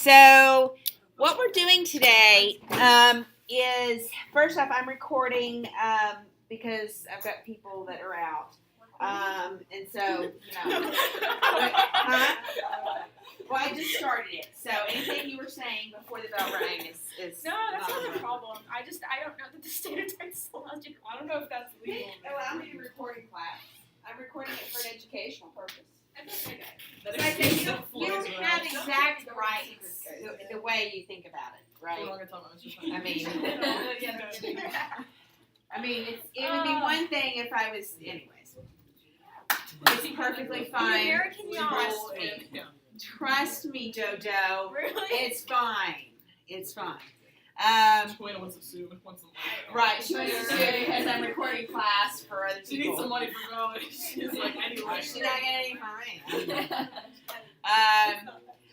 So what we're doing today is, first off, I'm recording because I've got people that are out. And so, Well, I just started it. So anything you were saying before the bell rang is No, that's not a problem. I don't know that the state of Texas allows you. I don't know if that's legal. Well, I'm in a recording class. I'm recording it for an educational purpose. Okay. So I think you don't have exact rights the way you think about it, right? It would be one thing if I was, anyways. It's perfectly fine. American Trust me. Trust me, JoJo. Really? It's fine. It's fine. Joanna wants to sue and wants some money. Right, she wants to sue because I'm recording class for other She people. needs some money for college. She's like, anyway. She's not getting any fine.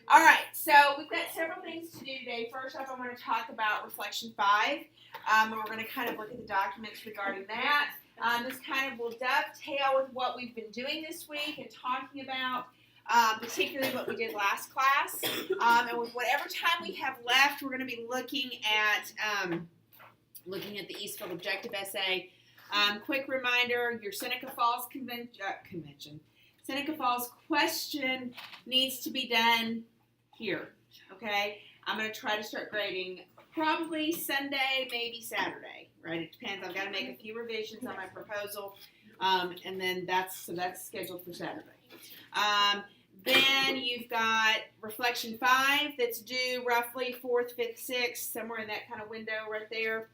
All right, so we've got several things to do today. First off, I want to talk about Reflection 5, and we're going to kind of look at the documents regarding that. This kind of will dovetail with what we've been doing this week and talking about, particularly what we did last class. And with whatever time we have left, we're going to be looking at the Eastfield Objective Essay. Quick reminder, your Seneca Falls convention. Seneca Falls question needs to be done here, okay? I'm going to try to start grading probably Sunday, maybe Saturday, right? It depends. I've got to make a few revisions on my proposal, and then that's scheduled for Saturday. Then you've got Reflection 5 that's due roughly 4th, 5th, 6th, somewhere in that kind of window right there.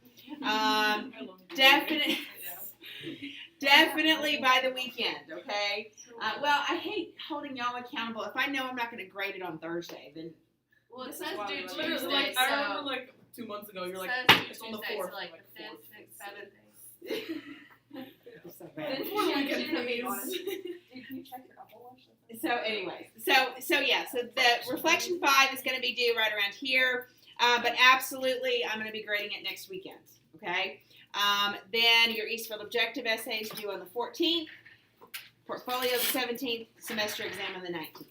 Definitely by the weekend, okay? Well, I hate holding y'all accountable. If I know I'm not going to grade it on Thursday, then... Well, it says due Literally, Tuesday, like, so... I remember, like, 2 months ago, you're like, it's on the 4th. So, like, the 5th, 6th, 7th. It's so bad. Before the weekend, Can please. you check your Apple Watch? So anyways, so the Reflection 5 is going to be due right around here, but absolutely I'm going to be grading it next weekend, okay? Then your Eastfield Objective Essay is due on the 14th, Portfolio the 17th, Semester Exam on the 19th,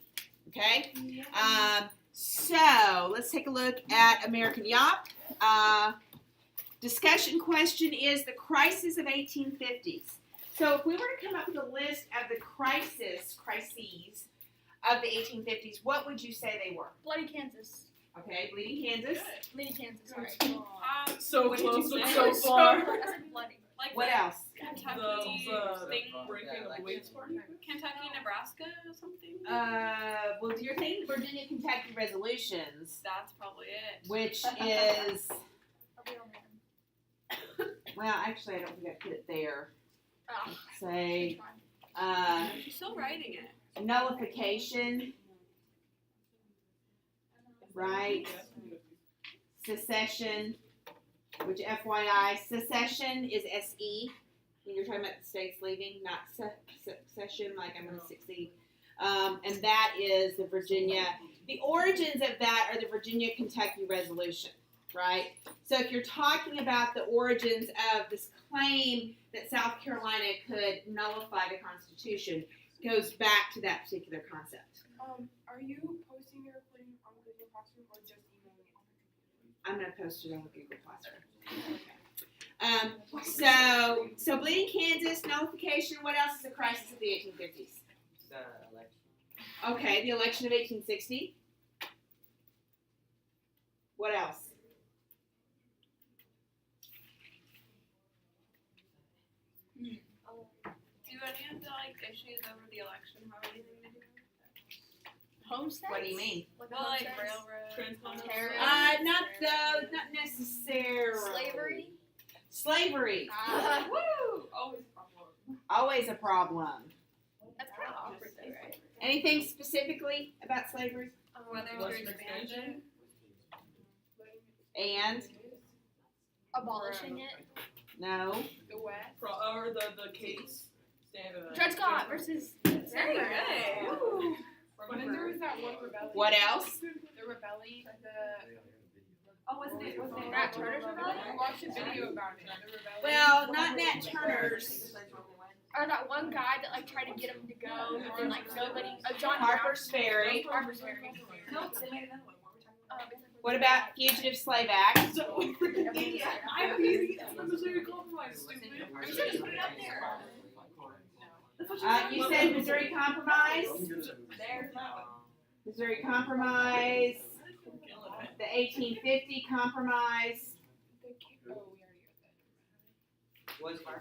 okay? So let's take a look at American Yop. Discussion question is the crisis of 1850s. So if we were to come up with a list of the crises of the 1850s, what would you say they were? Bloody Kansas. Okay, Bleeding Kansas. Bleeding Kansas, sorry. So What did you close, say? but so far. I said bloody. Like What else? Kentucky, The breaking of the Waites Party? Kentucky, Nebraska, or something. Well, you're thinking Virginia, Kentucky resolutions, That's probably it. which is, A real man. well, actually, I don't think I put it there. Oh, Say, She's still writing it. nullification, right? Secession, which FYI, secession is SE. When you're talking about the states leaving, not secession, like I'm going to succeed. And that is the Virginia. The origins of that are the Virginia-Kentucky resolution, right? So if you're talking about the origins of this claim that South Carolina could nullify the Constitution, goes back to that particular concept. Are you posting your recording on the Google Classroom or just emailing it on the computer? I'm going to post it on the Google Classroom. So Bleeding Kansas, nullification, what else is the crisis of the 1850s? The election. Okay, the election of 1860. What else? Do any of the issues over the election have anything to do with it? homesteads? What do you mean? Like Well, like homesteads? railroad. Trans- Not those, not necessarily. Slavery? Slavery. Woo! Always a problem. Always a problem. That's kind of awkward though, right? Anything specifically about slavery? Whether to Western expand expansion? it. And? Abolishing it? No. The West. Or the case. Dred Scott versus... Very good. When there was that one rebellion. What else? The rebellion. Wasn't it? Nat Turner's rebellion? I watched a video about it. The rebellion. Well, not Nat Turner's. Or that one guy that like tried to get him to go, and like nobody. John Harper's Brown. Ferry. Harper's Ferry. No, they made another one. What were we talking about? What about Fugitive Slave Act? So, I'm reading it from Missouri Compromise, stupid. You should just put it up there. You said Missouri Compromise? There. Missouri Compromise, the 1850 Compromise,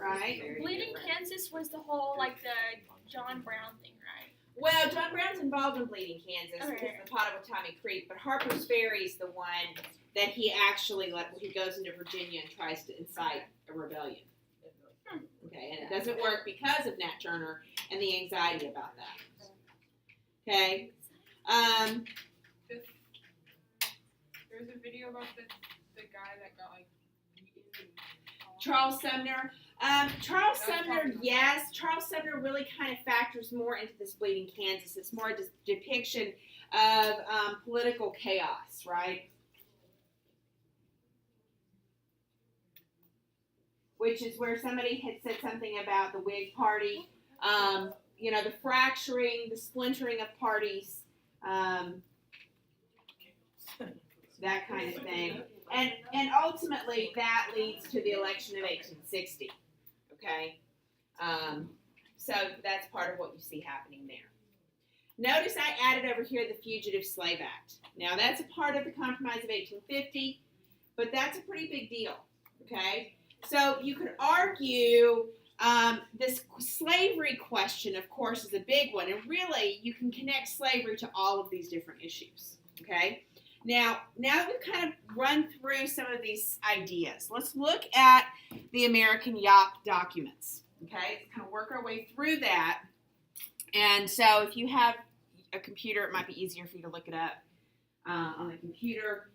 right? Bleeding Kansas was the whole, like, the John Brown thing, right? Well, John Brown's involved in Bleeding Kansas because Okay. of the Pottawatomie Creek, but Harper's Ferry is the one that he actually he goes into Virginia and tries to incite a rebellion. Okay, and it doesn't work because of Nat Turner and the anxiety about that. Okay. There's a video about the guy that got like beaten. Charles Sumner. Charles Sumner, yes. Charles Sumner really kind of factors more into this Bleeding Kansas. It's more a depiction of political chaos, right? Which is where somebody had said something about the Whig Party, the fracturing, the splintering of parties, that kind of thing. And ultimately, that leads to the election of 1860, okay? So that's part of what you see happening there. Notice I added over here the Fugitive Slave Act. Now, that's a part of the Compromise of 1850, but that's a pretty big deal, okay? So you could argue this slavery question, of course, is a big one, and really you can connect slavery to all of these different issues, okay? Now that we've kind of run through some of these ideas, let's look at the American Yawp documents, okay? Let's kind of work our way through that. And so if you have a computer, it might be easier for you to look it up on the computer.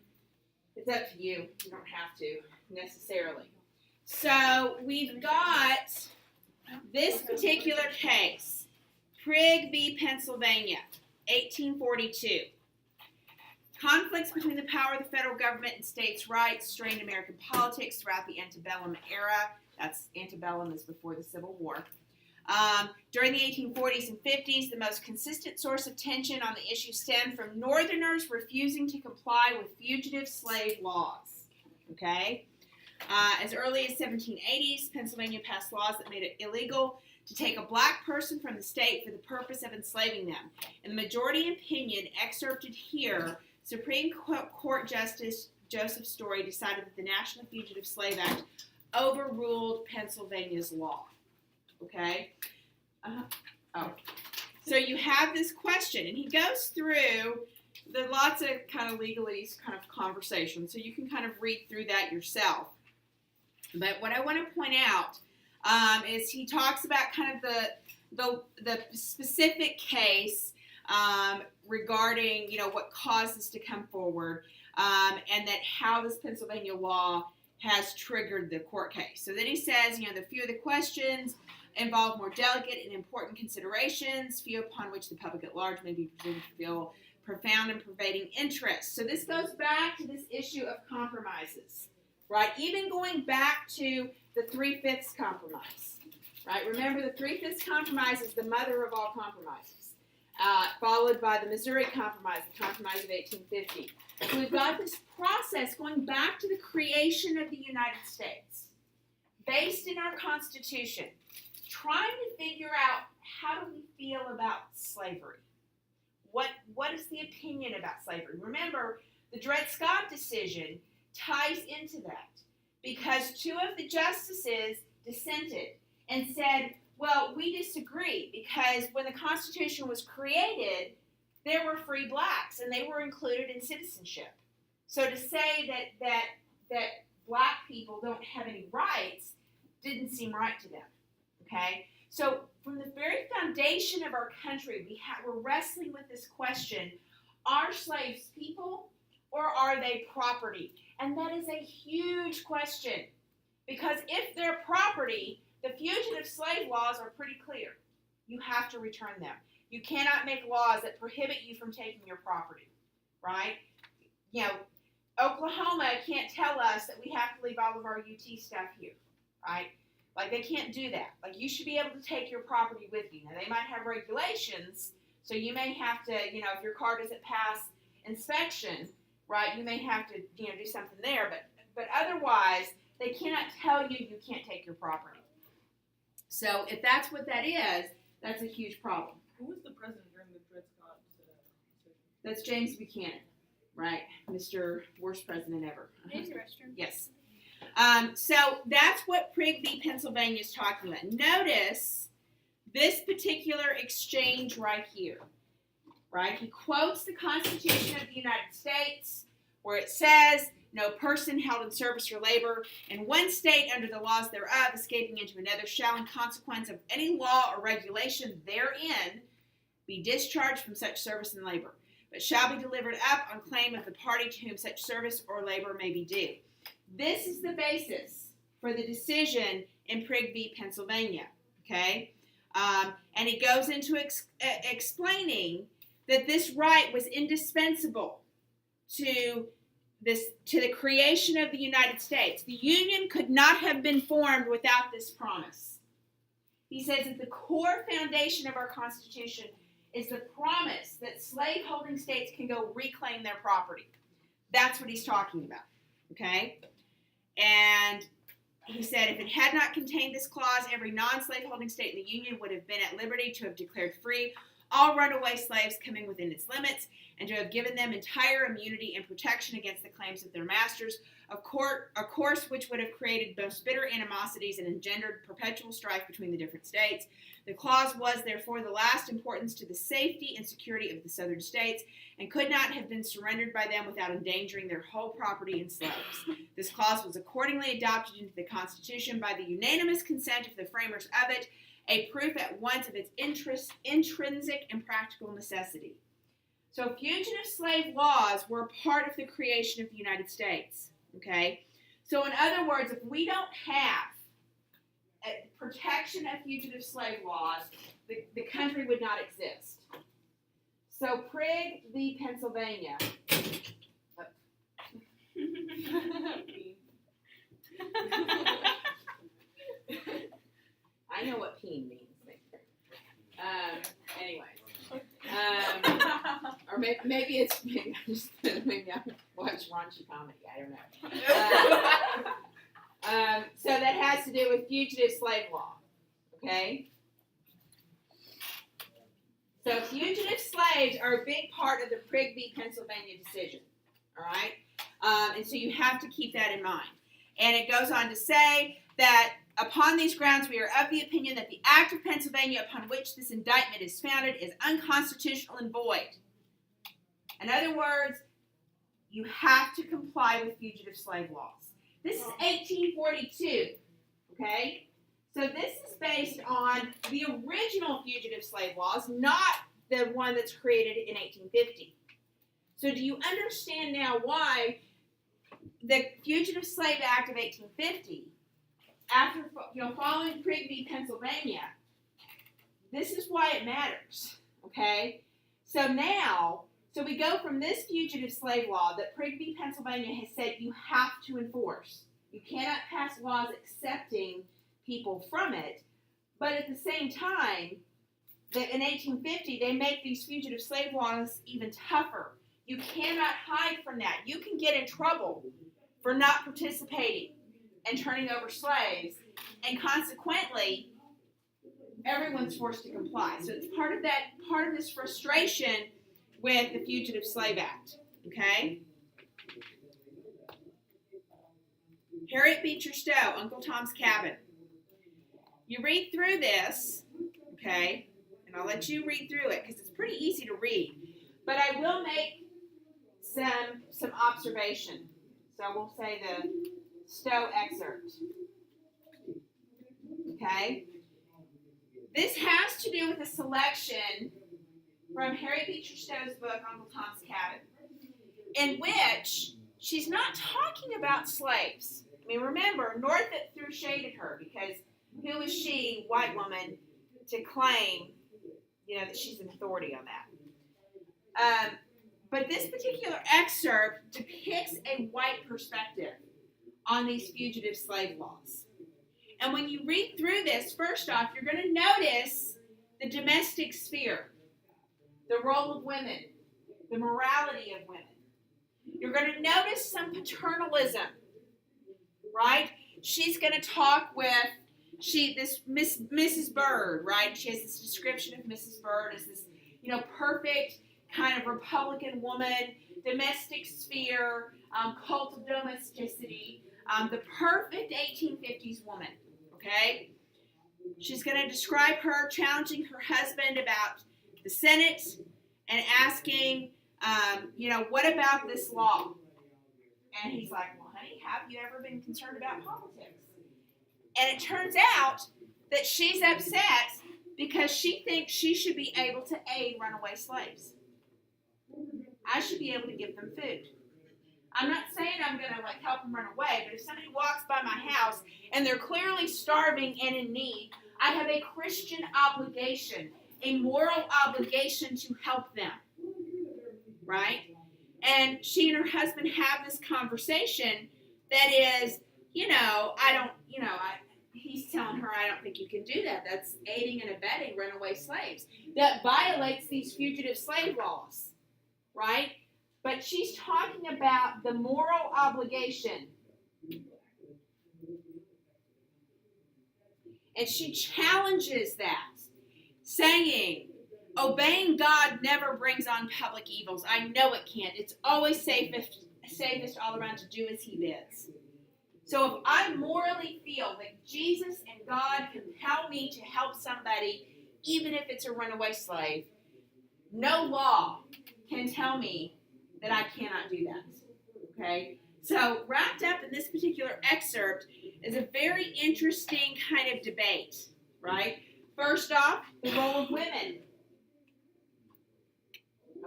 It's up to you. You don't have to necessarily. So we've got this particular case, Prigg v. Pennsylvania, 1842. Conflicts between the power of the federal government and states' rights strained American politics throughout the antebellum era. That's antebellum is before the Civil War. During the 1840s and 50s, the most consistent source of tension on the issue stemmed from Northerners refusing to comply with fugitive slave laws. Okay? As early as 1780s, Pennsylvania passed laws that made it illegal to take a black person from the state for the purpose of enslaving them. In the majority opinion excerpted here, Supreme Court Justice Joseph Story decided that the National Fugitive Slave Act overruled Pennsylvania's law. Okay? So you have this question, and he goes through the lots of kind of legalese kind of conversation, so you can kind of read through that yourself. But what I want to point out is he talks about kind of the specific case regarding, what caused this to come forward, and that how this Pennsylvania law has triggered the court case. So then he says, the few of the questions involve more delicate and important considerations, few upon which the public at large may be presumed to feel profound and pervading interest. So this goes back to this issue of compromises, right? Even going back to the 3/5 compromise, right? Remember, the 3/5 compromise is the mother of all compromises, followed by the Missouri Compromise, the Compromise of 1850. So we've got this process going back to the creation of the United States, based in our Constitution, trying to figure out how do we feel about slavery. What is the opinion about slavery? Remember, the Dred Scott decision ties into that because two of the justices dissented and said, well, we disagree because when the Constitution was created, there were free blacks and they were included in citizenship. So to say that black people don't have any rights didn't seem right to them. Okay? So from the very foundation of our country, we're wrestling with this question, are slaves people or are they property? And that is a huge question because if they're property, the fugitive slave laws are pretty clear. You have to return them. You cannot make laws that prohibit you from taking your property, right? Oklahoma can't tell us that we have to leave all of our UT stuff here, right? Like, they can't do that. Like, you should be able to take your property with you. Now, they might have regulations, so you may have to, if your car doesn't pass inspection, right? You may have to, do something there, but otherwise, they cannot tell you you can't take your property. So if that's what that is, that's a huge problem. Who was the president during the Dred Scott decision? That's James Buchanan, right? Mr. Worst President ever. Use the restroom. Yes. So that's what Prigg v. Pennsylvania is talking about. Notice this particular exchange right here, right? He quotes the Constitution of the United States where it says, no person held in service or labor in one state under the laws thereof, escaping into another, shall in consequence of any law or regulation therein be discharged from such service and labor, but shall be delivered up on claim of the party to whom such service or labor may be due. This is the basis for the decision in Prigg v. Pennsylvania, okay? And he goes into explaining that this right was indispensable to the creation of the United States. The Union could not have been formed without this promise. He says that the core foundation of our Constitution is the promise that slave-holding states can go reclaim their property. That's what he's talking about, okay? And he said if it had not contained this clause, every non-slave-holding state in the Union would have been at liberty to have declared free all runaway slaves coming within its limits, and to have given them entire immunity and protection against the claims of their masters, a course which would have created most bitter animosities and engendered perpetual strife between the different states. The clause was, therefore, the last importance to the safety and security of the southern states, and could not have been surrendered by them without endangering their whole property in slaves. This clause was accordingly adopted into the Constitution by the unanimous consent of the framers of it, a proof at once of its intrinsic and practical necessity. So fugitive slave laws were part of the creation of the United States, okay? So in other words, if we don't have a protection of fugitive slave laws, the country would not exist. So Prigg v. Pennsylvania. I know what peen means. Anyways. Or maybe I watch raunchy comedy. I don't know. So that has to do with fugitive slave law. Okay? So fugitive slaves are a big part of the Prigg v. Pennsylvania decision. All right? And so you have to keep that in mind. And it goes on to say that upon these grounds, we are of the opinion that the Act of Pennsylvania upon which this indictment is founded is unconstitutional and void. In other words, you have to comply with fugitive slave laws. This is 1842, okay? So this is based on the original fugitive slave laws, not the one that's created in 1850. So do you understand now why the Fugitive Slave Act of 1850, after following Prigg v. Pennsylvania, this is why it matters, okay? So we go from this fugitive slave law that Prigg v. Pennsylvania has said you have to enforce. You cannot pass laws accepting people from it, but at the same time, that in 1850, they make these fugitive slave laws even tougher. You cannot hide from that. You can get in trouble for not participating and turning over slaves, and consequently, everyone's forced to comply. So it's part of this frustration with the Fugitive Slave Act, okay? Harriet Beecher Stowe, Uncle Tom's Cabin. You read through this, okay, and I'll let you read through it because it's pretty easy to read, but I will make some observation. So we'll say the Stowe excerpt. Okay? This has to do with a selection from Harriet Beecher Stowe's book, Uncle Tom's Cabin, in which she's not talking about slaves. I mean, remember, Northup threw shade at her because who is she, white woman, to claim, that she's an authority on that? But this particular excerpt depicts a white perspective on these fugitive slave laws. And when you read through this, first off, you're going to notice the domestic sphere, the role of women, the morality of women. You're going to notice some paternalism, right? She's going to talk with Mrs. Bird, right? She has this description of Mrs. Bird as this, perfect kind of Republican woman, domestic sphere, cult of domesticity, the perfect 1850s woman, okay? She's going to describe her challenging her husband about the Senate and asking, what about this law? And he's like, well, honey, have you ever been concerned about politics? And it turns out that she's upset because she thinks she should be able to aid runaway slaves. I should be able to give them food. I'm not saying I'm going to help them run away, but if somebody walks by my house and they're clearly starving and in need, I have a Christian obligation, a moral obligation to help them. Right? And she and her husband have this conversation that is, he's telling her, I don't think you can do that. That's aiding and abetting runaway slaves. That violates these fugitive slave laws. Right? But she's talking about the moral obligation. And she challenges that, saying, obeying God never brings on public evils. I know it can't. It's always safest all around to do as he bids. So if I morally feel that Jesus and God compel me to help somebody, even if it's a runaway slave, no law can tell me that I cannot do that. Okay? So wrapped up in this particular excerpt is a very interesting kind of debate, right? First off, the role of women.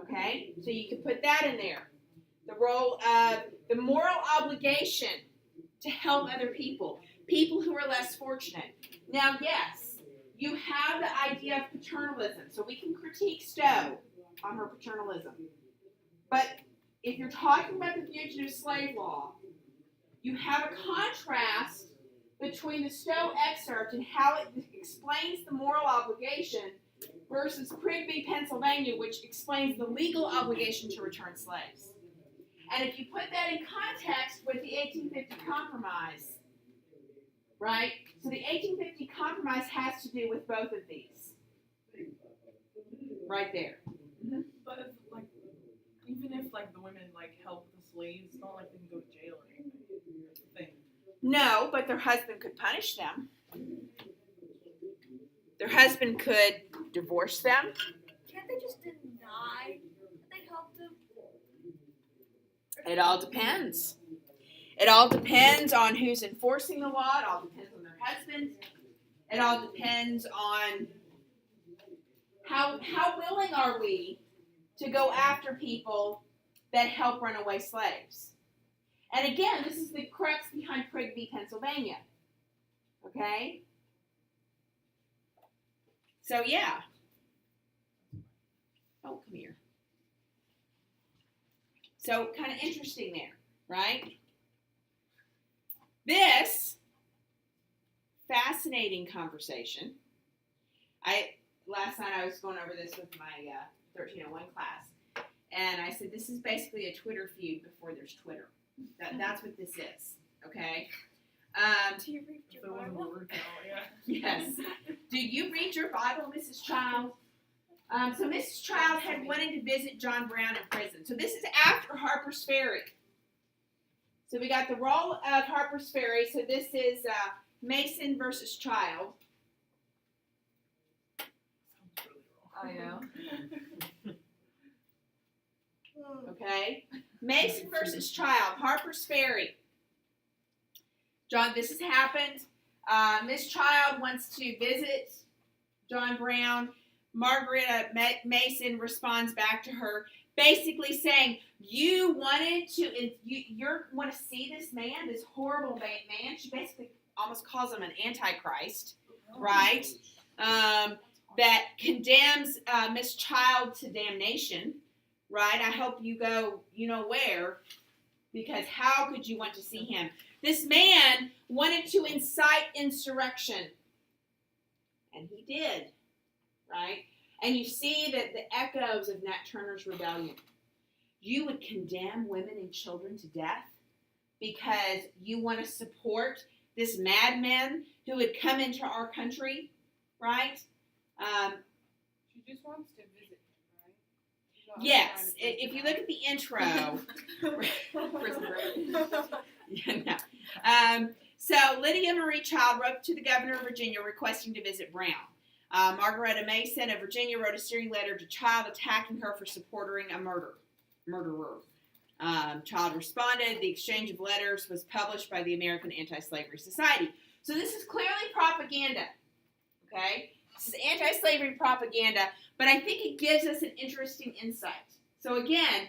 Okay? So you can put that in there. The role of the moral obligation to help other people who are less fortunate. Now, yes, you have the idea of paternalism, so we can critique Stowe on her paternalism. But if you're talking about the fugitive slave law, you have a contrast between the Stowe excerpt and how it explains the moral obligation versus Prigby, Pennsylvania, which explains the legal obligation to return slaves. And if you put that in context with the 1850 Compromise, right? So the 1850 Compromise has to do with both of these. Right there. Mm-hmm. But if, even if the women help the slaves, it's not like they can go to jail or anything. That's the thing. No, but their husband could punish them. Their husband could divorce them. Can't they just deny that they helped them? It all depends. It all depends on who's enforcing the law. It all depends on their husband. It all depends on how willing are we to go after people that help runaway slaves. And again, this is the crux behind Prigby, Pennsylvania. Okay? So, yeah. Oh, come here. So, kind of interesting there, right? This fascinating conversation. Last night I was going over this with my 1301 class, and I said this is basically a Twitter feud before there's Twitter. That's what this is, okay? Do you read your So when Bible? we work out, yeah. Yes. Do you read your Bible, Mrs. Child? So Mrs. Child had wanted to visit John Brown in prison. So this is after Harper's Ferry. So we got the role of Harper's Ferry. So this is Mason versus Child. Sounds really wrong. I know. Okay? Mason versus Child, Harper's Ferry. John, this has happened. Miss Child wants to visit John Brown. Margaret Mason responds back to her, basically saying, you want to see this man, this horrible man. She basically almost calls him an antichrist, right? That condemns Miss Child to damnation, right? I hope you go, where, because how could you want to see him? This man wanted to incite insurrection, and he did, right? And you see that the echoes of Nat Turner's rebellion. you would condemn women and children to death because you want to support this madman who would come into our country, right? She just wants to visit him, right? She's not Yes, trying to if you visit look at the intro. Yeah, no. So Lydia Marie Child wrote to the governor of Virginia requesting to visit Brown. Margaretta Mason of Virginia wrote a stirring letter to Child attacking her for supporting a murderer. Child responded. The exchange of letters was published by the American Anti-Slavery Society. So this is clearly propaganda, okay? This is anti-slavery propaganda, but I think it gives us an interesting insight. So again,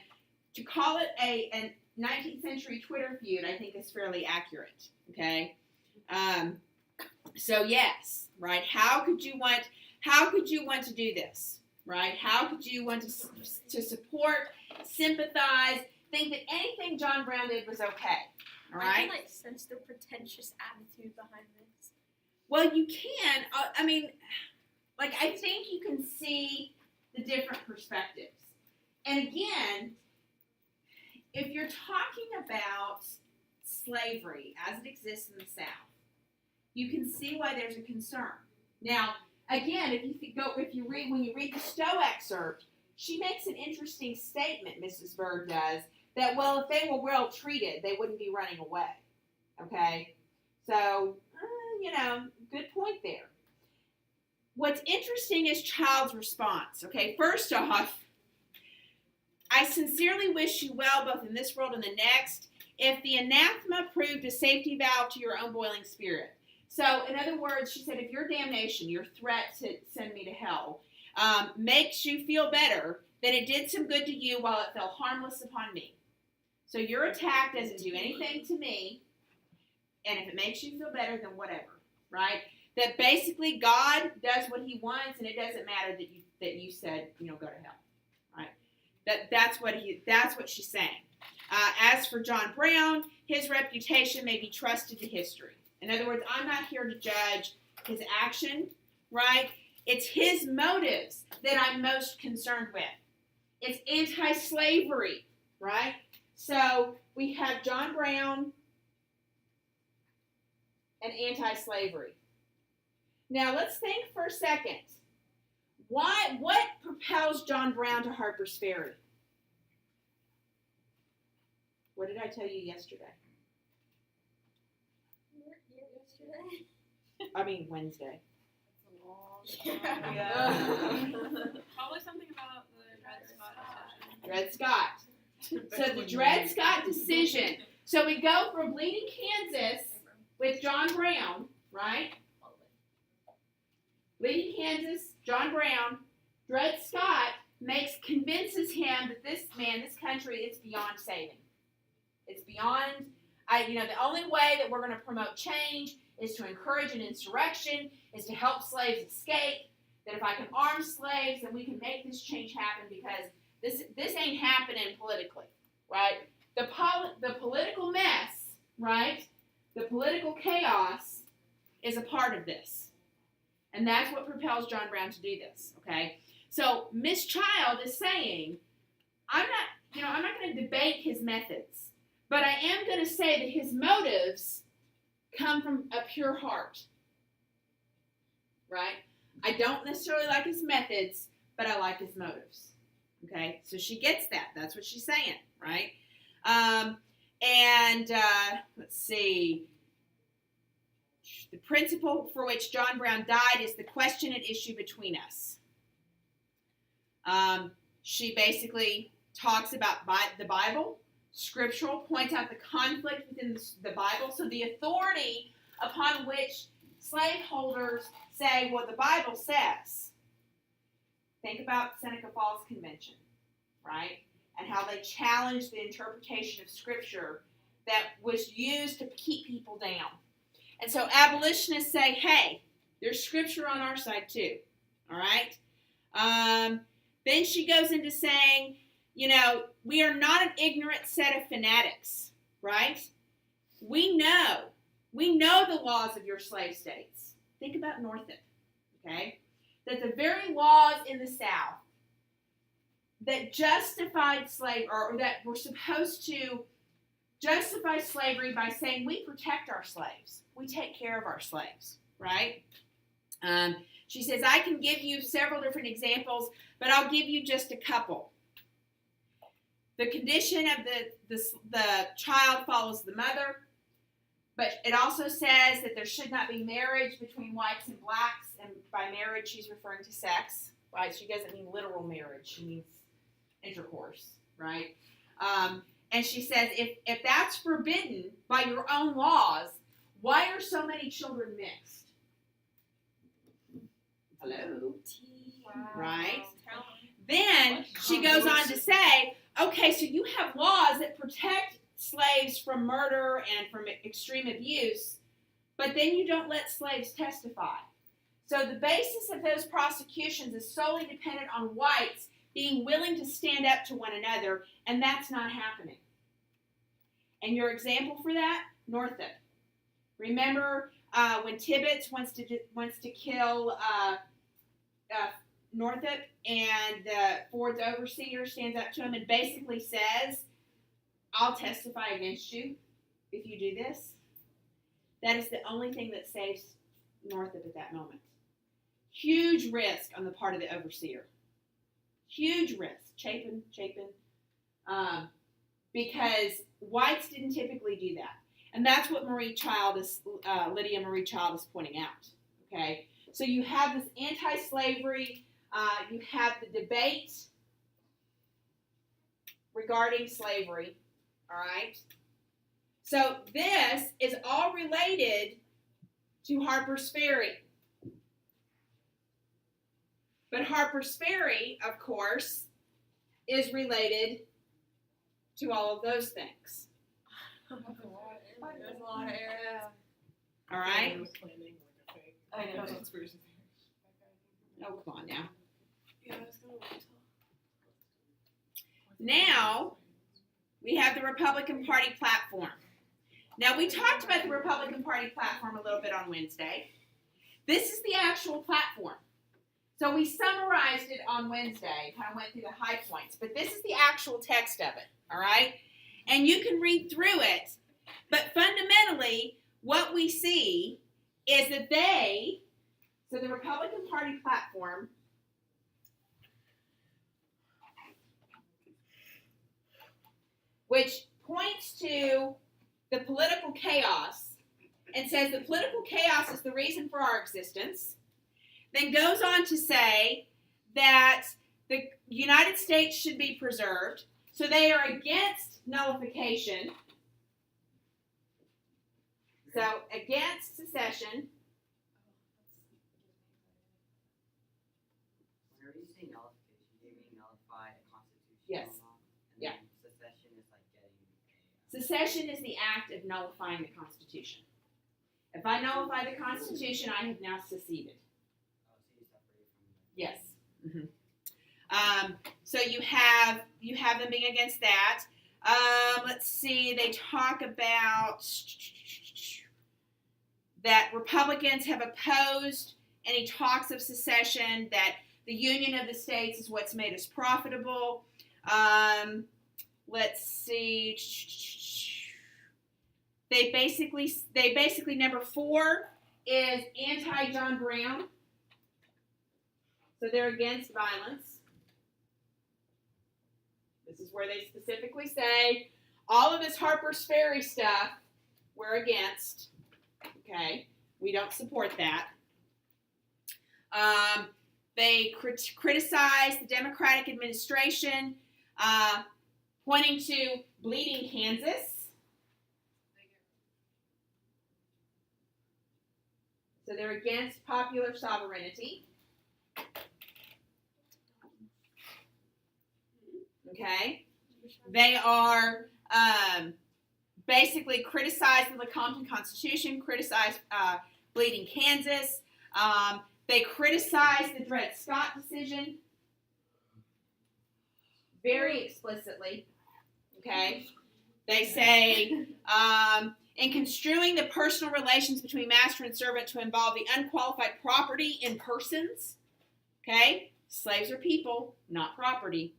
to call it a 19th century Twitter feud, I think is fairly accurate, okay? So yes, right? How could you want to do this, right? How could you want to support, sympathize, think that anything John Brown did was okay, all I right? can sense the pretentious attitude behind this. Well, you can. I mean, like, I think you can see the different perspectives. And again, if you're talking about slavery as it exists in the South, you can see why there's a concern. Now, again, when you read the Stowe excerpt, she makes an interesting statement, Mrs. Bird does, that, well, if they were well treated, they wouldn't be running away. Okay? So, good point there. What's interesting is Child's response. Okay, first off, I sincerely wish you well both in this world and the next. If the anathema proved a safety valve to your own boiling spirit. So, in other words, she said, if your damnation, your threat to send me to hell, makes you feel better, then it did some good to you while it fell harmless upon me. So your attack doesn't do anything to me, and if it makes you feel better, then whatever, right? That basically God does what he wants, and it doesn't matter that you said, go to hell, right? That's what she's saying. As for John Brown, his reputation may be trusted to history. In other words, I'm not here to judge his action, right? It's his motives that I'm most concerned with. It's anti-slavery, right? So we have John Brown and anti-slavery. Now let's think for a second. What propels John Brown to Harper's Ferry? What did I tell you yesterday? I mean Wednesday. Probably something about the Dred Scott decision. Dred Scott. So the Dred Scott decision. So we go from Bleeding Kansas with John Brown, right? Bleeding Kansas, John Brown. Dred Scott convinces him that this country is beyond saving. It's beyond. The only way that we're going to promote change is to encourage an insurrection, is to help slaves escape. That if I can arm slaves, then we can make this change happen because this ain't happening politically, right? The political mess, right? The political chaos is a part of this. And that's what propels John Brown to do this, okay? So Miss Child is saying, I'm not going to debate his methods, but I am going to say that his motives come from a pure heart, right? I don't necessarily like his methods, but I like his motives, okay? So she gets that. That's what she's saying, right? Let's see. The principle for which John Brown died is the question at issue between us. She basically talks about the Bible, scriptural, points out the conflict within the Bible. So the authority upon which slaveholders say what the Bible says. Think about Seneca Falls Convention, right? And how they challenged the interpretation of scripture that was used to keep people down. And so abolitionists say, hey, there's scripture on our side too, all right? Then she goes into saying, we are not an ignorant set of fanatics, right? We know the laws of your slave states. Think about Northern, okay? That the very laws in the South that justified slavery, or that were supposed to justify slavery by saying we protect our slaves, we take care of our slaves, right? She says, I can give you several different examples, but I'll give you just a couple. The condition of the child follows the mother, but it also says that there should not be marriage between whites and blacks, and by marriage she's referring to sex, right? She doesn't mean literal marriage, she means intercourse, right? And she says, if that's forbidden by your own laws, why are so many children mixed? Hello? Wow. Right? Tell Then she goes on to say, okay, so you have laws that protect slaves from murder and from extreme abuse, but then you don't let slaves testify. So the basis of those prosecutions is solely dependent on whites being willing to stand up to one another, and that's not happening. And your example for that, Northup. Remember when Tibbets wants to kill Northup, and Ford's overseer stands up to him and basically says, I'll testify against you if you do this. That is the only thing that saves Northup at that moment. Huge risk on the part of the overseer. Huge risk. Chapin. Because whites didn't typically do that. And that's what Lydia Marie Child is pointing out. Okay? So you have this anti-slavery, you have the debate regarding slavery, all right? So this is all related to Harper's Ferry. But Harper's Ferry, of course, is related to all of those things. There's a lot of areas. All right? I was planning like a fake. I know. Conspiracy theory. Oh, come on now. Yeah, I was gonna wait till. Now, we have the Republican Party platform. Now, we talked about the Republican Party platform a little bit on Wednesday. This is the actual platform. So we summarized it on Wednesday, kind of went through the high points, but this is the actual text of it, all right? And you can read through it, but fundamentally, what we see is that so the Republican Party platform, which points to the political chaos and says the political chaos is the reason for our existence, then goes on to say that the United States should be preserved. So they are against nullification. So against secession. Whenever you say nullification, do you mean nullify a constitutional Yes. law? And Yeah. then secession is like getting Secession is the act of nullifying the Constitution. If I nullify the Constitution, I have now seceded. so you separate from the Yes. So you have them being against that. Let's see. They talk about that Republicans have opposed any talks of secession. That the union of the states is what's made us profitable. Let's see. They basically number 4 is anti-John Brown. So they're against violence. This is where they specifically say all of this Harper's Ferry stuff we're against. Okay, we don't support that. They criticize the Democratic administration, pointing to Bleeding Kansas. So they're against popular sovereignty. Okay, they are basically criticizing the Compton Constitution, criticize Bleeding Kansas. They criticize the Dred Scott decision very explicitly. Okay, they say in construing the personal relations between master and servant to involve the unqualified property in persons. Okay, slaves are people, not property.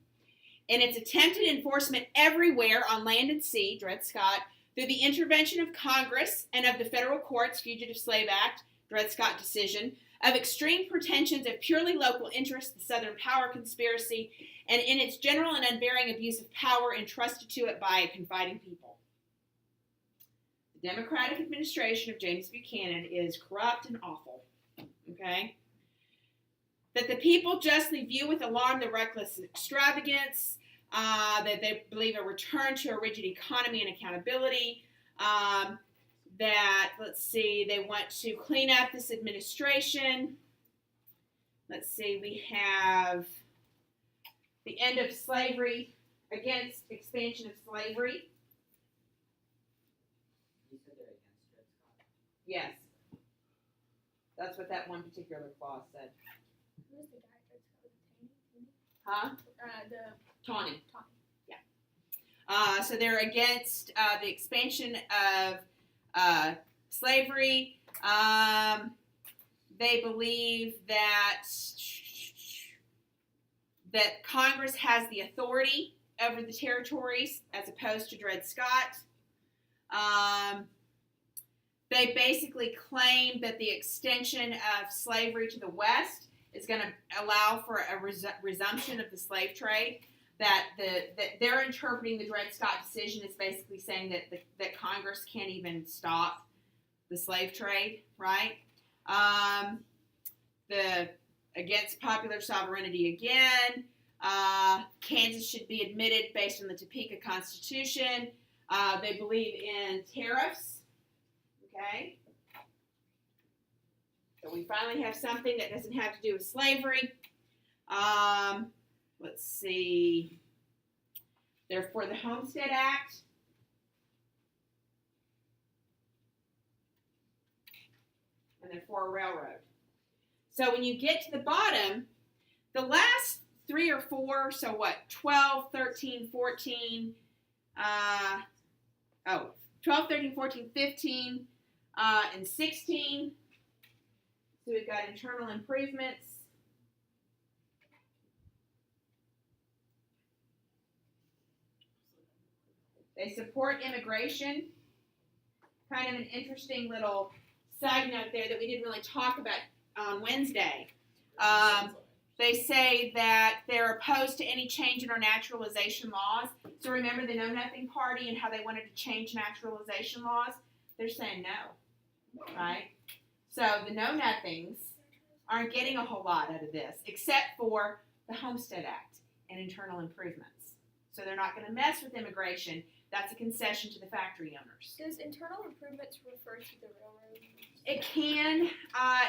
in its attempted enforcement everywhere on land and sea, Dred Scott, through the intervention of Congress and of the federal courts, Fugitive Slave Act, Dred Scott decision, of extreme pretensions of purely local interest, the Southern Power Conspiracy, and in its general and unbearing abuse of power entrusted to it by a confiding people. The Democratic administration of James Buchanan is corrupt and awful. Okay? That the people justly view with alarm the reckless extravagance, that they believe a return to a rigid economy and accountability, that, let's see, they want to clean up this administration. Let's see, we have the end of slavery, against expansion of slavery. You said they're against Dred Scott. Yes. That's what that one particular clause said. Who was the guy Dred Scott was attaining? Huh? The Tawny. Tawny. Yeah. So they're against the expansion of slavery. They believe that Congress has the authority over the territories as opposed to Dred Scott. They basically claim that the extension of slavery to the West is going to allow for a resumption of the slave trade. That they're interpreting the Dred Scott decision as basically saying that Congress can't even stop the slave trade, right? The against popular sovereignty again. Kansas should be admitted based on the Topeka Constitution. They believe in tariffs. Okay. So we finally have something that doesn't have to do with slavery. Let's see. They're for the Homestead Act. And they're for a railroad. So when you get to the bottom, the last 3 or 4, so what, 12, 13, 14, 12, 13, 14, 15, and 16. So we've got internal improvements. They support immigration. Kind of an interesting little side note there that we didn't really talk about on Wednesday. They say that they're opposed to any change in our naturalization laws. So remember the Know Nothing Party and how they wanted to change naturalization laws? They're saying no, right? So the Know Nothings aren't getting a whole lot out of this, except for the Homestead Act and internal improvements. So they're not going to mess with immigration. That's a concession to the factory owners. Does internal improvements refer to the railroad? It can.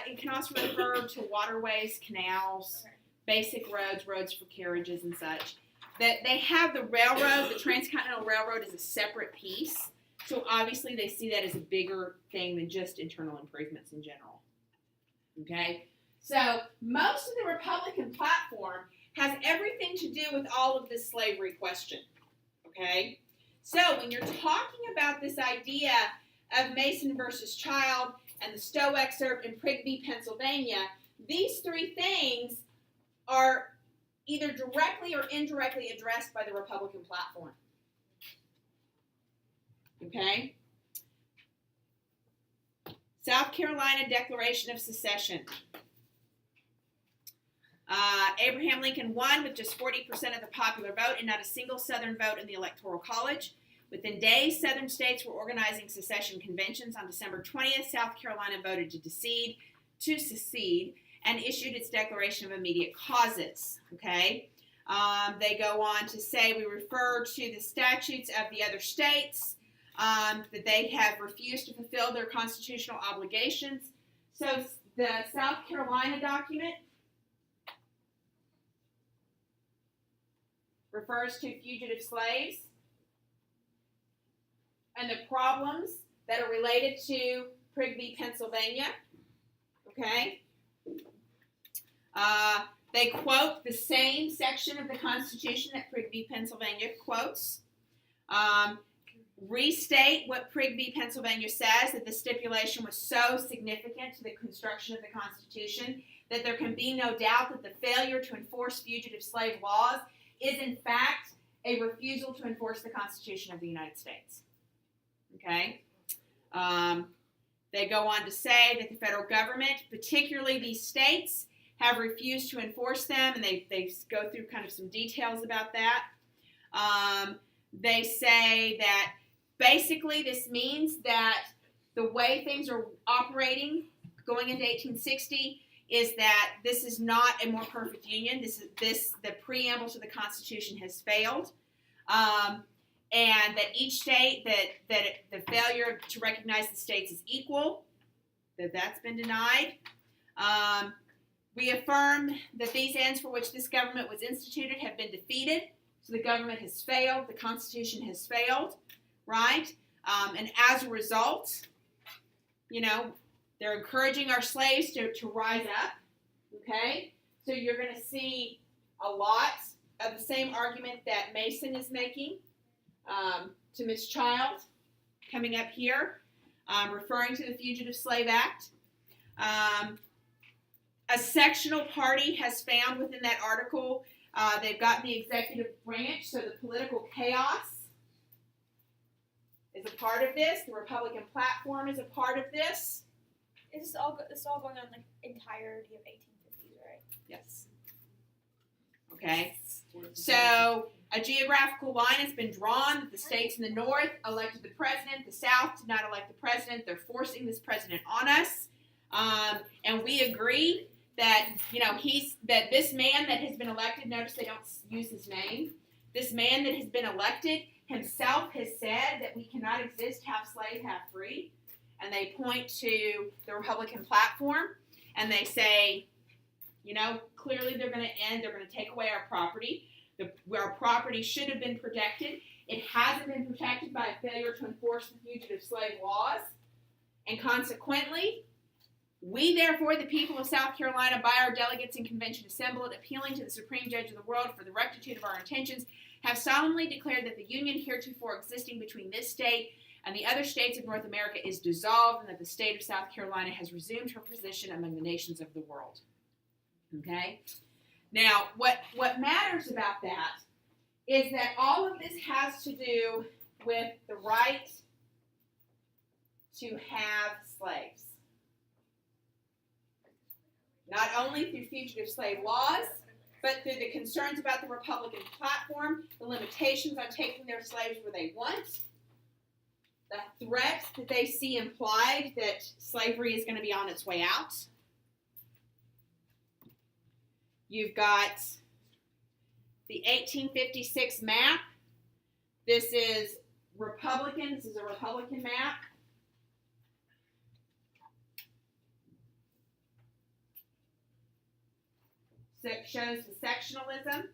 It can also refer to waterways, canals, basic roads for carriages and such. That they have the railroad, the Transcontinental Railroad is a separate piece. So obviously they see that as a bigger thing than just internal improvements in general. Okay? So most of the Republican platform has everything to do with all of this slavery question. Okay? So when you're talking about this idea of Mason versus Child and the Stowe excerpt in Prigg v. Pennsylvania, these 3 things are either directly or indirectly addressed by the Republican platform. Okay? South Carolina Declaration of Secession. Abraham Lincoln won with just 40% of the popular vote and not a single Southern vote in the Electoral College. Within days, Southern states were organizing secession conventions. On December 20th, South Carolina voted to secede and issued its Declaration of Immediate Causes. Okay? They go on to say we refer to the statutes of the other states, that they have refused to fulfill their constitutional obligations. So the South Carolina document refers to fugitive slaves and the problems that are related to Prigg v. Pennsylvania. Okay? They quote the same section of the Constitution that Prigg v. Pennsylvania quotes. Restate what Prigg v. Pennsylvania says, that the stipulation was so significant to the construction of the Constitution that there can be no doubt that the failure to enforce fugitive slave laws is in fact a refusal to enforce the Constitution of the United States. Okay? They go on to say that the federal government, particularly these states, have refused to enforce them, and they go through kind of some details about that. They say that basically this means that the way things are operating going into 1860 is that this is not a more perfect union. The preamble to the Constitution has failed, and that each state that the failure to recognize the states as equal, that's been denied. We affirm that these ends for which this government was instituted have been defeated. So the government has failed. The Constitution has failed, right? And as a result, they're encouraging our slaves to rise up, okay? So you're going to see a lot of the same argument that Mason is making to Ms. Child coming up here, referring to the Fugitive Slave Act. A sectional party has found within that article, they've got the executive branch, so the political chaos is a part of this. The Republican platform is a part of this. This is all going on like entirety of 1850s, right? Yes. Okay. So a geographical line has been drawn that the states in the north elected the president, the south did not elect the president. They're forcing this president on us. And we agree that, that this man that has been elected, notice they don't use his name, this man that has been elected himself has said that we cannot exist half slave, half free. And they point to the Republican platform and they say, clearly they're going to end, they're going to take away our property. Our property should have been protected. It hasn't been protected by a failure to enforce the fugitive slave laws. And consequently, we, therefore, the people of South Carolina, by our delegates in convention assembled, appealing to the Supreme Judge of the world for the rectitude of our intentions, have solemnly declared that the union heretofore existing between this state and the other states of North America is dissolved, and that the state of South Carolina has resumed her position among the nations of the world. Okay? Now, what matters about that is that all of this has to do with the right to have slaves. Not only through fugitive slave laws, but through the concerns about the Republican platform, the limitations on taking their slaves where they want, the threats that they see implied that slavery is going to be on its way out. You've got the 1856 map. This is Republican. This is a Republican map. So it shows the sectionalism.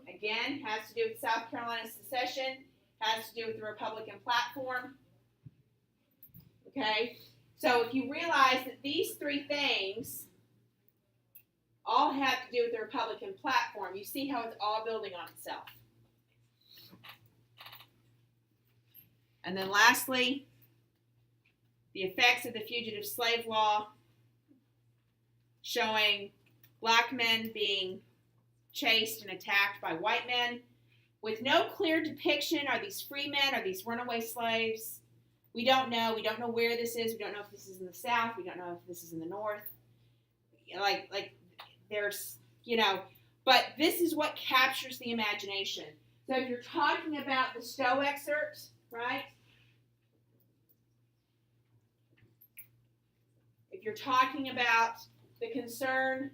Again, has to do with South Carolina secession, has to do with the Republican platform. Okay? So if you realize that these three things all have to do with the Republican platform, you see how it's all building on itself. And then lastly, the effects of the fugitive slave law, showing black men being chased and attacked by white men with no clear depiction. Are these free men? Are these runaway slaves? We don't know. We don't know where this is. We don't know if this is in the South. We don't know if this is in the North. Like there's, but this is what captures the imagination. So if you're talking about the Stowe excerpt, right? If you're talking about the concern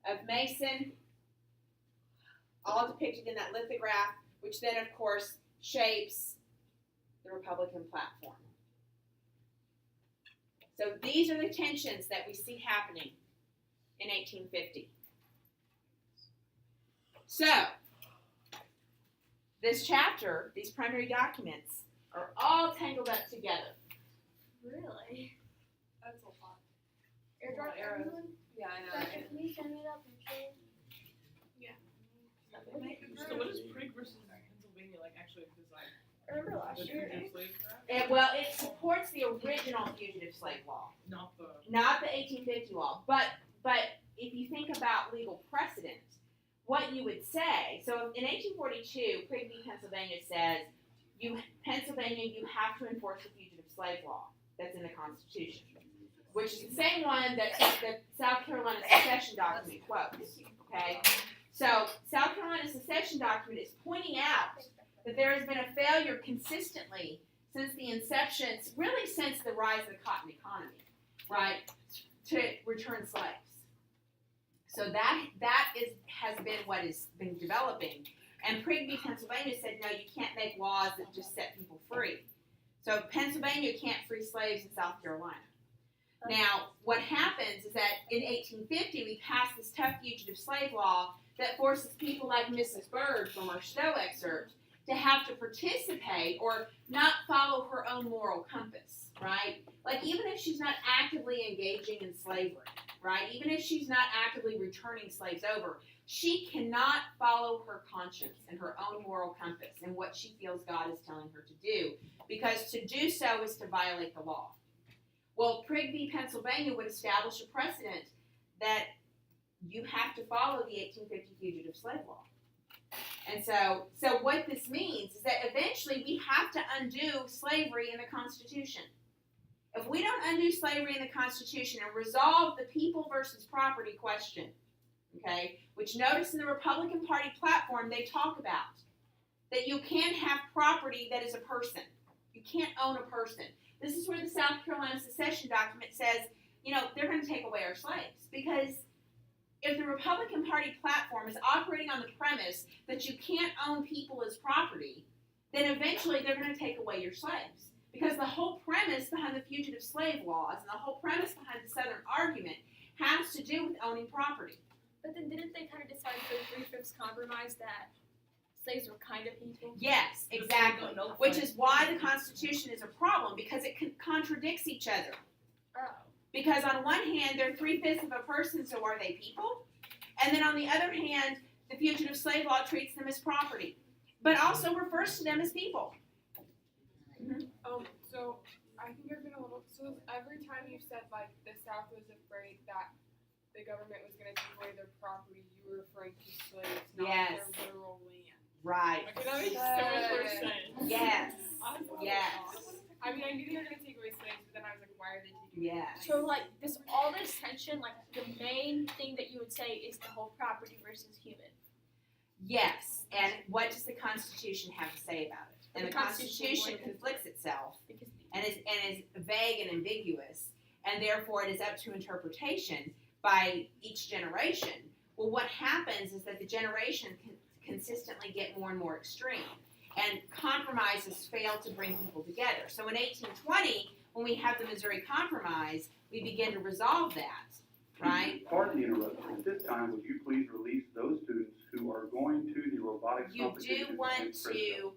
of Mason, all depicted in that lithograph, which then, of course, shapes the Republican platform. So these are the tensions that we see happening in 1850. So, this chapter, these primary documents, are all tangled up together. Really? That's a lot. Airdrop everyone? Yeah, I know. Can you send me that picture? So what is Prig versus Pennsylvania actually design? Remember last The year? fugitive slave act? It supports the original fugitive slave law, Not the. not the 1850 law. But if you think about legal precedent, what you would say. So in 1842, Prigg v. Pennsylvania says, Pennsylvania, you have to enforce the fugitive slave law that's in the Constitution, which is the same one that the South Carolina secession document quotes. Okay, so South Carolina secession document is pointing out that there has been a failure consistently since the inception, really since the rise of the cotton economy, right, to return slaves. So that has been what has been developing. And Prigg v. Pennsylvania said, no, you can't make laws that just set people free. So Pennsylvania can't free slaves in South Carolina. Now, what happens is that in 1850, we passed this tough fugitive slave law that forces people like Mrs. Bird from our Stowe excerpt to have to participate or not follow her own moral compass, right? Like, even if she's not actively engaging in slavery, right? Even if she's not actively returning slaves over, she cannot follow her conscience and her own moral compass and what she feels God is telling her to do, because to do so is to violate the law. Well, Prigg v. Pennsylvania would establish a precedent that you have to follow the 1850 Fugitive Slave Law. And so what this means is that eventually we have to undo slavery in the Constitution. If we don't undo slavery in the Constitution and resolve the people versus property question, okay, which notice in the Republican Party platform they talk about, that you can't have property that is a person. You can't own a person. This is where the South Carolina secession document says, they're going to take away our slaves. Because if the Republican Party platform is operating on the premise that you can't own people as property, then eventually they're going to take away your slaves. Because the whole premise behind the fugitive slave laws and the whole premise behind the Southern argument has to do with owning property. But then didn't they kind of decide for the Three-Fifths Compromise that slaves were kind of people? Yes, exactly. Which is why the Constitution is a problem, because it contradicts each other. Oh. Because on one hand, they're 3/5 of a person, so are they people? And then on the other hand, the fugitive slave law treats them as property, but also refers to them as people. So I think there's been a little. So every time you said like the South was afraid that the government was going to take away their property, you were referring to slaves, not Yes. their literal land. Right. Okay, that makes so much more sense. Yes. Awesome. Yes. I mean, I knew they were going to take away slaves, but then I was like, why are they taking away Yes. So like all this tension, like the main thing that you would say is the whole property versus human. Yes. And what does the Constitution have to say about it? And the Constitution conflicts itself Because and is vague and ambiguous, and therefore it is up to interpretation by each generation. Well, what happens is that the generation can consistently get more and more extreme, and compromises fail to bring people together. So in 1820, when we have the Missouri Compromise, we begin to resolve that, right? Pardon the interruption. At this time, would you please release those students who are going to the robotics You competition? do want in Frisco? to,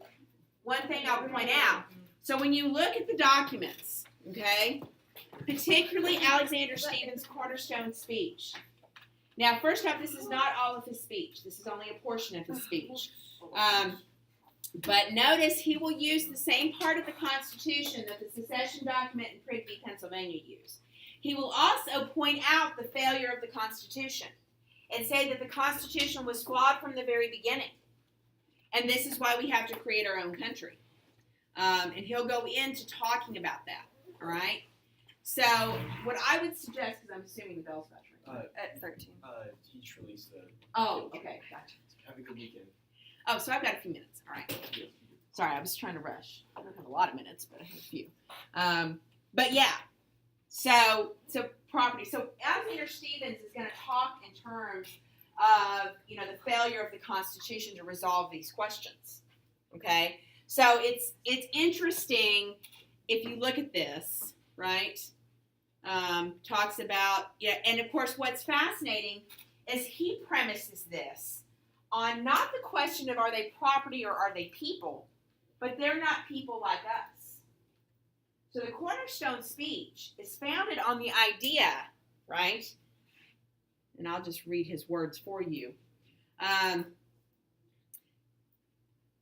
one thing I'll point out, so when you look at the documents, okay, particularly Alexander Stevens' cornerstone speech. Now, first off, this is not all of his speech. This is only a portion of his speech. But notice he will use the same part of the Constitution that the secession document in Prigg v. Pennsylvania used. He will also point out the failure of the Constitution and say that the Constitution was flawed from the very beginning. And this is why we have to create our own country. And he'll go into talking about that, all right? So what I would suggest, because I'm assuming the bell's about to ring. At 13. Teach released the. Oh, okay, gotcha. Have a good weekend. Oh, so I've got a few minutes, all right. Sorry, I was trying to rush. I don't have a lot of minutes, but I have a few. But yeah, so property. So Alexander Stevens is going to talk in terms of, the failure of the Constitution to resolve these questions. Okay, so it's interesting if you look at this, right? Talks about, and of course, what's fascinating is he premises this on not the question of are they property or are they people, but they're not people like us. So the cornerstone speech is founded on the idea, right? And I'll just read his words for you.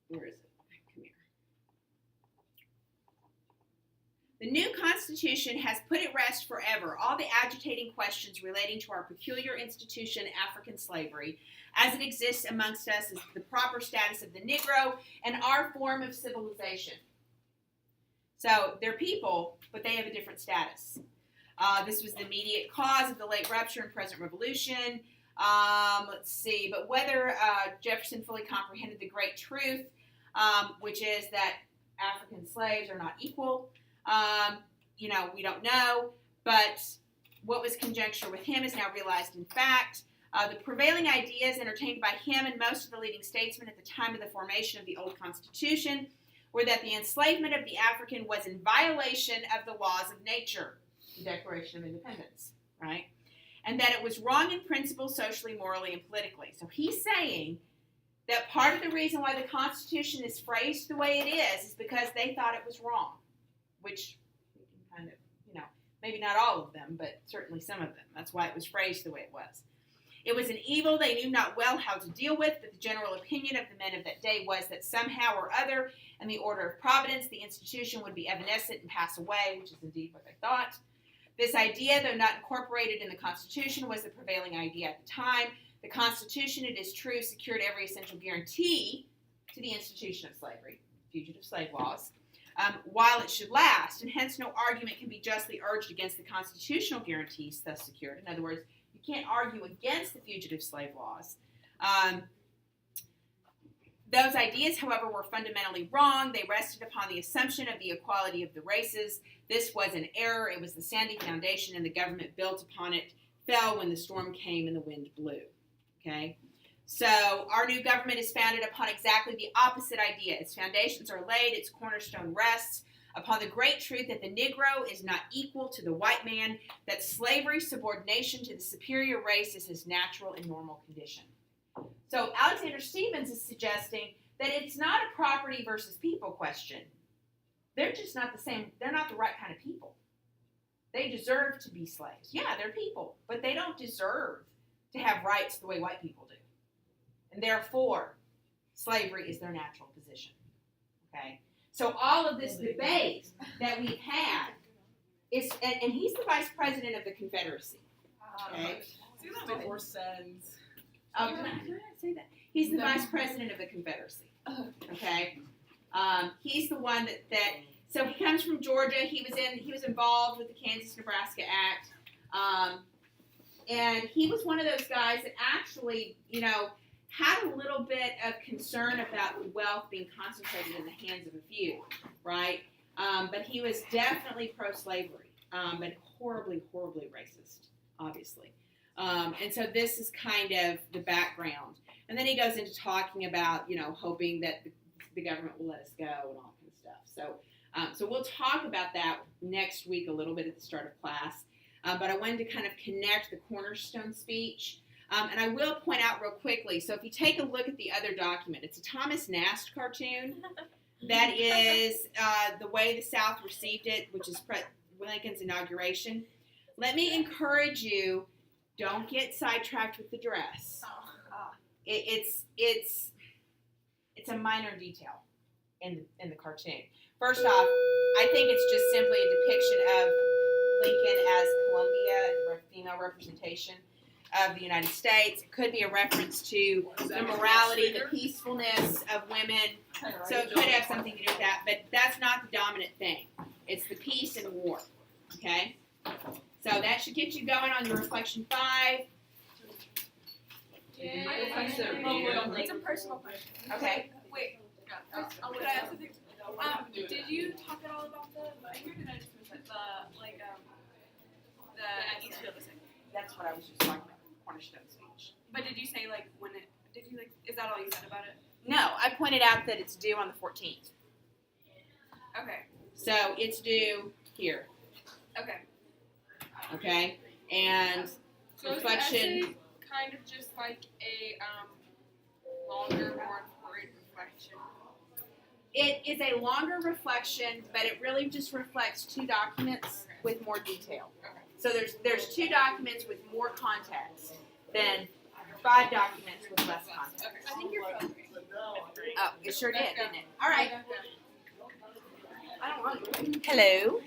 Where is it? Come here. The new Constitution has put at rest forever all the agitating questions relating to our peculiar institution, African slavery, as it exists amongst us as the proper status of the Negro and our form of civilization. So they're people, but they have a different status. This was the immediate cause of the late rupture and present revolution. Let's see, but whether Jefferson fully comprehended the great truth, which is that African slaves are not equal, we don't know, but what was conjecture with him is now realized in fact. The prevailing ideas entertained by him and most of the leading statesmen at the time of the formation of the old Constitution were that the enslavement of the African was in violation of the laws of nature, the Declaration of Independence, right? And that it was wrong in principle, socially, morally, and politically. So he's saying that part of the reason why the Constitution is phrased the way it is because they thought it was wrong, which we can kind of, maybe not all of them, but certainly some of them. That's why it was phrased the way it was. It was an evil they knew not well how to deal with, but the general opinion of the men of that day was that somehow or other, in the order of providence, the institution would be evanescent and pass away, which is indeed what they thought. This idea, though not incorporated in the Constitution, was the prevailing idea at the time. The Constitution, it is true, secured every essential guarantee to the institution of slavery, fugitive slave laws, while it should last, and hence no argument can be justly urged against the constitutional guarantees thus secured. In other words, you can't argue against the fugitive slave laws. Those ideas, however, were fundamentally wrong. They rested upon the assumption of the equality of the races. This was an error. It was the sandy foundation, and the government built upon it, fell when the storm came and the wind blew. Okay? So our new government is founded upon exactly the opposite idea. Its foundations are laid, its cornerstone rests upon the great truth that the Negro is not equal to the white man, that slavery's subordination to the superior race is his natural and normal condition. So Alexander Stephens is suggesting that it's not a property versus people question. They're just not the same. They're not the right kind of people. They deserve to be slaves. Yeah, they're people, but they don't deserve to have rights the way white people do. And therefore, slavery is their natural position. Okay? So all of this debate that we've had is, and he's the vice president of the Confederacy. Okay? See that before sense. Can I say that? He's the vice president of the Confederacy. Okay? He's the one that so he comes from Georgia. He was involved with the Kansas-Nebraska Act. And he was one of those guys that actually, had a little bit of concern about the wealth being concentrated in the hands of a few, right? But he was definitely pro-slavery, but horribly, horribly racist, obviously. And so this is kind of the background. And then he goes into talking about, hoping that the government will let us go and all kind of stuff. So we'll talk about that next week a little bit at the start of class. But I wanted to kind of connect the cornerstone speech. And I will point out real quickly, so if you take a look at the other document, it's a Thomas Nast cartoon. That is the way the South received it, which is Lincoln's inauguration. Let me encourage you, don't get sidetracked with the dress. It's a minor detail in the cartoon. First off, I think it's just simply a depiction of Lincoln as Columbia, female representation of the United States. It could be a reference to the morality, the peacefulness of women. So it could have something to do with that, but that's not the dominant thing. It's the peace and war. Okay? So that should get you going on your reflection 5. It's a personal question. Okay. Wait. Could I ask something? Did you talk at all about the Eastfield thing? That's what I was just talking about, cornerstone speech. But did you say is that all you said about it? No, I pointed out that it's due on the 14th. Okay. So it's due here. Okay. Okay? And So is the reflection. essay kind of just like a longer, more important reflection? It is a longer reflection, but it really just reflects 2 documents with more detail. So there's 2 documents with more context than 5 documents with less context. I think you're fine. Oh, it sure did, didn't it? All right. Hello.